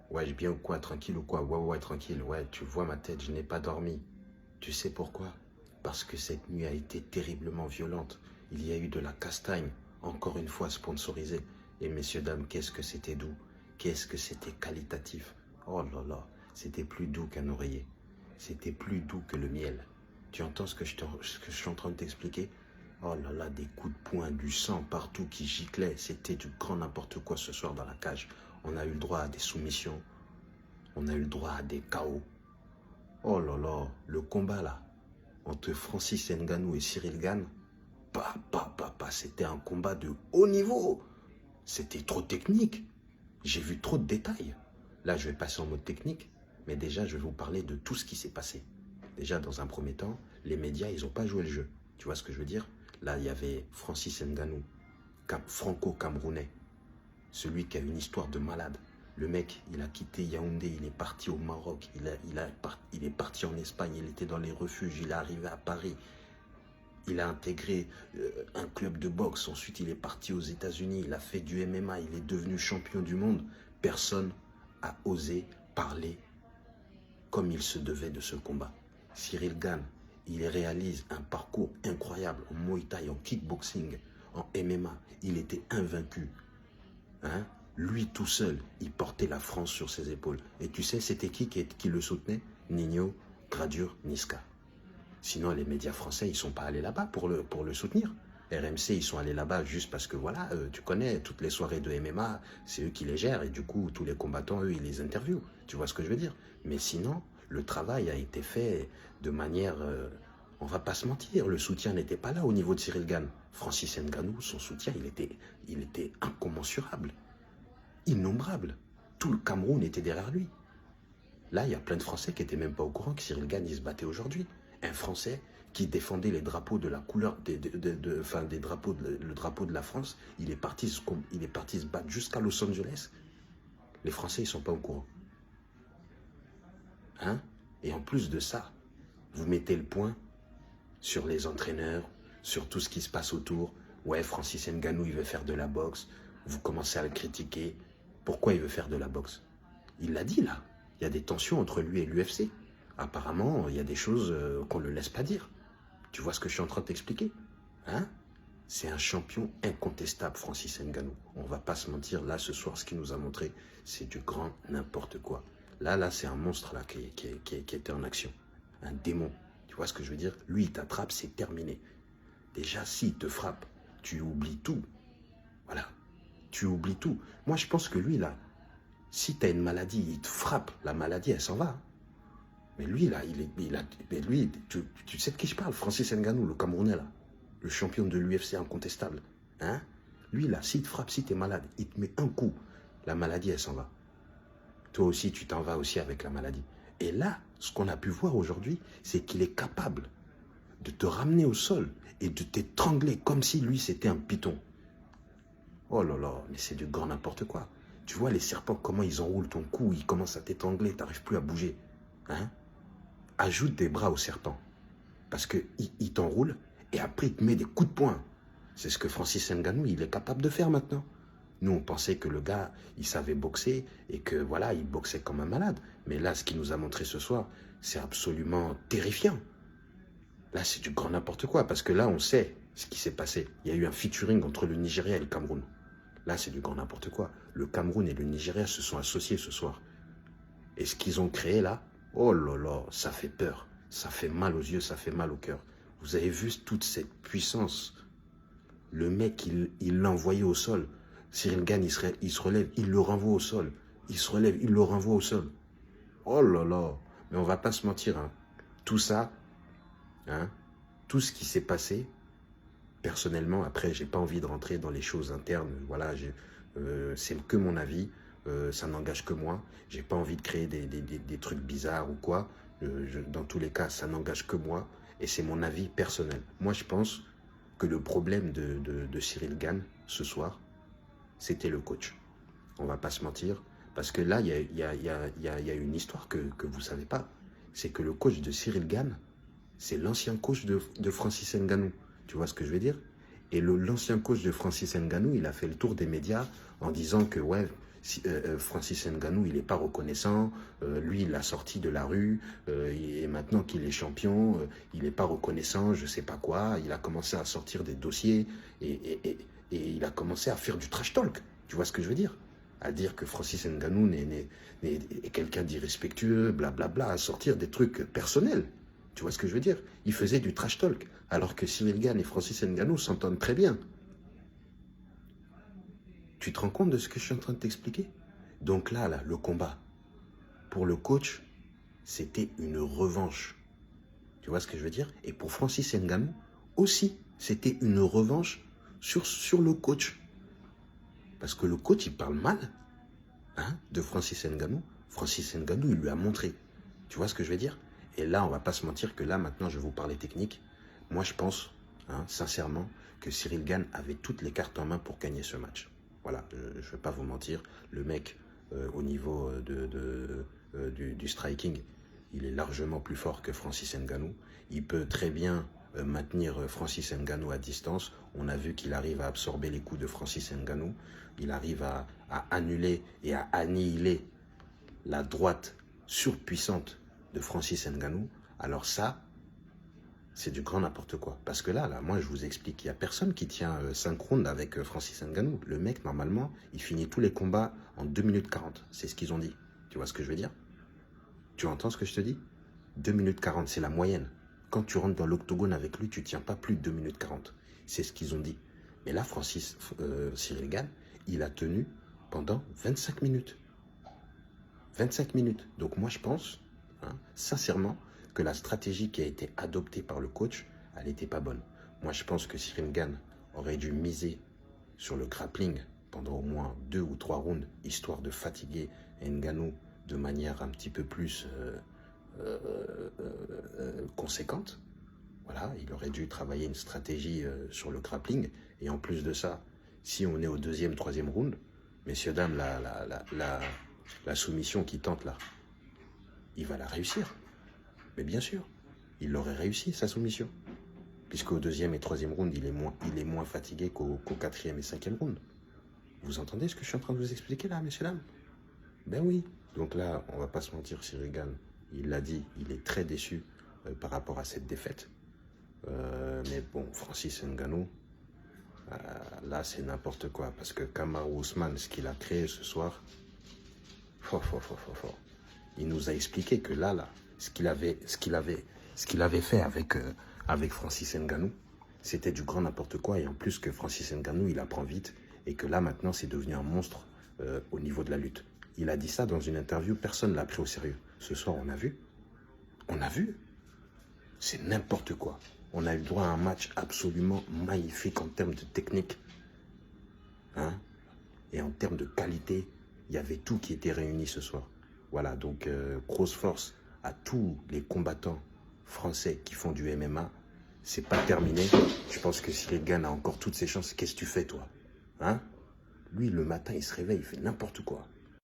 Ouais, bien ou quoi? Tranquille ou quoi? Ouais, ouais, tranquille. Ouais, tu vois ma tête, je n'ai pas dormi. Tu sais pourquoi? Parce que cette nuit a été terriblement violente. Il y a eu de la castagne, encore une fois sponsorisée. Et messieurs, dames, qu'est-ce que c'était doux? Qu'est-ce que c'était qualitatif? Oh là là, c'était plus doux qu'un oreiller. C'était plus doux que le miel. Tu entends ce que je suis en train de t'expliquer? Oh là là, des coups de poing, du sang partout qui giclait. C'était du grand n'importe quoi ce soir dans la cage. On a eu le droit à des soumissions. On a eu le droit à des chaos. Oh là là, le combat là, entre Francis Ngannou et Cyril Gane, c'était un combat de haut niveau. C'était trop technique. J'ai vu trop de détails. Là, je vais passer en mode technique, mais déjà, je vais vous parler de tout ce qui s'est passé. Déjà, dans un premier temps, les médias, ils n'ont pas joué le jeu. Tu vois ce que je veux dire? Là, il y avait Francis Ngannou, franco-camerounais, celui qui a une histoire de malade. Le mec, il a quitté Yaoundé, il est parti au Maroc, il est parti en Espagne, il était dans les refuges, il est arrivé à Paris. Il a intégré un club de boxe, ensuite il est parti aux États-Unis, il a fait du MMA, il est devenu champion du monde. Personne n'a osé parler comme il se devait de ce combat. Cyril Gane, il réalise un parcours incroyable en Muay Thai, en kickboxing, en MMA. Il était invaincu. Hein? Lui tout seul, il portait la France sur ses épaules. Et tu sais, c'était qui le soutenait? Nino, Gradure, Niska. Sinon, les médias français, ils ne sont pas allés là-bas pour le soutenir. RMC, ils sont allés là-bas juste parce que, voilà, tu connais, toutes les soirées de MMA, c'est eux qui les gèrent. Et du coup, tous les combattants, eux, ils les interviewent. Tu vois ce que je veux dire? Mais sinon, le travail a été fait de manière... on va pas se mentir, le soutien n'était pas là au niveau de Cyril Gane. Francis Ngannou, son soutien, il était incommensurable, innombrable. Tout le Cameroun était derrière lui. Là, il y a plein de Français qui n'étaient même pas au courant que Cyril Gane, il se battait aujourd'hui. Un Français qui défendait les drapeaux de la couleur, des drapeaux, le drapeau de la France, il est parti se battre jusqu'à Los Angeles. Les Français, ils ne sont pas au courant. Hein? Et en plus de ça, vous mettez le point sur les entraîneurs, sur tout ce qui se passe autour. Ouais, Francis Ngannou, il veut faire de la boxe. Vous commencez à le critiquer. Pourquoi il veut faire de la boxe? Il l'a dit là. Il y a des tensions entre lui et l'UFC. Apparemment, il y a des choses qu'on ne le laisse pas dire. Tu vois ce que je suis en train de t'expliquer? Hein? C'est un champion incontestable, Francis Ngannou. On ne va pas se mentir, là, ce soir, ce qu'il nous a montré, c'est du grand n'importe quoi. Là, c'est un monstre là, qui était en action. Un démon. Tu vois ce que je veux dire? Lui, il t'attrape, c'est terminé. Déjà, s'il te frappe, tu oublies tout. Voilà. Tu oublies tout. Moi, je pense que lui, là, si tu as une maladie, il te frappe, la maladie, elle s'en va. Mais lui, là, tu sais de qui je parle? Francis Ngannou, le Camerounais, là. Le champion de l'UFC incontestable. Hein? Lui, là, s'il te frappe, si tu es malade, il te met un coup. La maladie, elle s'en va. Toi aussi, tu t'en vas aussi avec la maladie. Et là, ce qu'on a pu voir aujourd'hui, c'est qu'il est capable de te ramener au sol et de t'étrangler comme si lui, c'était un python. Oh là là, mais c'est du grand n'importe quoi. Tu vois les serpents, comment ils enroulent ton cou, ils commencent à t'étrangler, tu n'arrives plus à bouger. Hein? Ajoute des bras au serpent. Parce qu'il t'enroule et après il te met des coups de poing. C'est ce que Francis Ngannou, il est capable de faire maintenant. Nous, on pensait que le gars, il savait boxer et que voilà, il boxait comme un malade. Mais là, ce qu'il nous a montré ce soir, c'est absolument terrifiant. Là, c'est du grand n'importe quoi. Parce que là, on sait ce qui s'est passé. Il y a eu un featuring entre le Nigeria et le Cameroun. Là, c'est du grand n'importe quoi. Le Cameroun et le Nigeria se sont associés ce soir. Et ce qu'ils ont créé là, oh là là, ça fait peur. Ça fait mal aux yeux, ça fait mal au cœur. Vous avez vu toute cette puissance. Le mec, il l'a envoyé au sol. Cyril Gane, il se relève, il le renvoie au sol. Il se relève, il le renvoie au sol. Oh là là. Mais on va pas se mentir. Hein. Tout ça, hein, tout ce qui s'est passé, personnellement, après, j'ai pas envie de rentrer dans les choses internes. Voilà, c'est que mon avis. Ça n'engage que moi. J'ai pas envie de créer des trucs bizarres ou quoi. Dans tous les cas, ça n'engage que moi. Et c'est mon avis personnel. Moi, je pense que le problème de Cyril Gane, ce soir, c'était le coach. On va pas se mentir. Parce que là, il y a une histoire que vous savez pas. C'est que le coach de Cyril Gane, c'est l'ancien coach de Francis Ngannou. Tu vois ce que je veux dire? Et l'ancien coach de Francis Ngannou, il a fait le tour des médias en disant que, ouais, Francis Ngannou, il n'est pas reconnaissant. Lui, il l'a sorti de la rue. Et maintenant qu'il est champion, il n'est pas reconnaissant, je ne sais pas quoi. Il a commencé à sortir des dossiers et il a commencé à faire du trash talk. Tu vois ce que je veux dire? À dire que Francis Ngannou est quelqu'un d'irrespectueux, blablabla, à sortir des trucs personnels. Tu vois ce que je veux dire? Il faisait du trash talk, alors que Cyril Gane et Francis Ngannou s'entendent très bien. Tu te rends compte de ce que je suis en train de t'expliquer? Donc là, le combat, pour le coach, c'était une revanche. Tu vois ce que je veux dire? Et pour Francis Ngannou, aussi, c'était une revanche sur le coach. Parce que le coach, il parle mal de Francis Ngannou. Francis Ngannou, il lui a montré. Tu vois ce que je veux dire? Et là, on va pas se mentir que là, maintenant, je vais vous parler technique. Moi, je pense, sincèrement, que Cyril Gane avait toutes les cartes en main pour gagner ce match. Voilà, je ne vais pas vous mentir. Le mec, au niveau du striking, il est largement plus fort que Francis Ngannou. Il peut très bien maintenir Francis Ngannou à distance. On a vu qu'il arrive à absorber les coups de Francis Ngannou. Il arrive à annuler et à annihiler la droite surpuissante de Francis Ngannou. Alors ça, c'est du grand n'importe quoi. Parce que là, moi, je vous explique, il n'y a personne qui tient 5 rounds avec Francis Ngannou. Le mec, normalement, il finit tous les combats en 2 minutes 40. C'est ce qu'ils ont dit. Tu vois ce que je veux dire? Tu entends ce que je te dis? 2 minutes 40, c'est la moyenne. Quand tu rentres dans l'octogone avec lui, tu ne tiens pas plus de 2 minutes 40. C'est ce qu'ils ont dit. Mais là, Cyril Gane, il a tenu pendant 25 minutes. 25 minutes. Donc moi, je pense, sincèrement, que la stratégie qui a été adoptée par le coach, elle n'était pas bonne. Moi, je pense que Cyril Gane aurait dû miser sur le grappling pendant au moins 2 ou 3 rounds, histoire de fatiguer Ngannou de manière un petit peu plus conséquente. Voilà, il aurait dû travailler une stratégie sur le grappling. Et en plus de ça, si on est au 2e, 3e round, messieurs, dames, la soumission qu'il tente là, il va la réussir. Mais bien sûr, il aurait réussi sa soumission. Puisqu'au 2e et 3e round, il est moins fatigué qu'au 4e et 5e round. Vous entendez ce que je suis en train de vous expliquer là, messieurs, dames? Ben oui. Donc là, on va pas se mentir, Cyril Gane, il l'a dit, il est très déçu par rapport à cette défaite. Mais bon, Francis Ngannou, là, c'est n'importe quoi. Parce que Kamaru Usman, ce qu'il a créé ce soir, fort. Il nous a expliqué que là, ce qu'il avait fait avec Francis Ngannou, c'était du grand n'importe quoi. Et en plus que Francis Ngannou, il apprend vite. Et que là, maintenant, c'est devenu un monstre au niveau de la lutte. Il a dit ça dans une interview, personne ne l'a pris au sérieux. Ce soir, on a vu. C'est n'importe quoi. On a eu droit à un match absolument magnifique en termes de technique. Et en termes de qualité, il y avait tout qui était réuni ce soir. Voilà, donc grosse force à tous les combattants français qui font du MMA. C'est pas terminé. Je pense que Cyril Gane a encore toutes ses chances. Qu'est-ce que tu fais, toi? Lui, le matin, il se réveille, il fait n'importe quoi.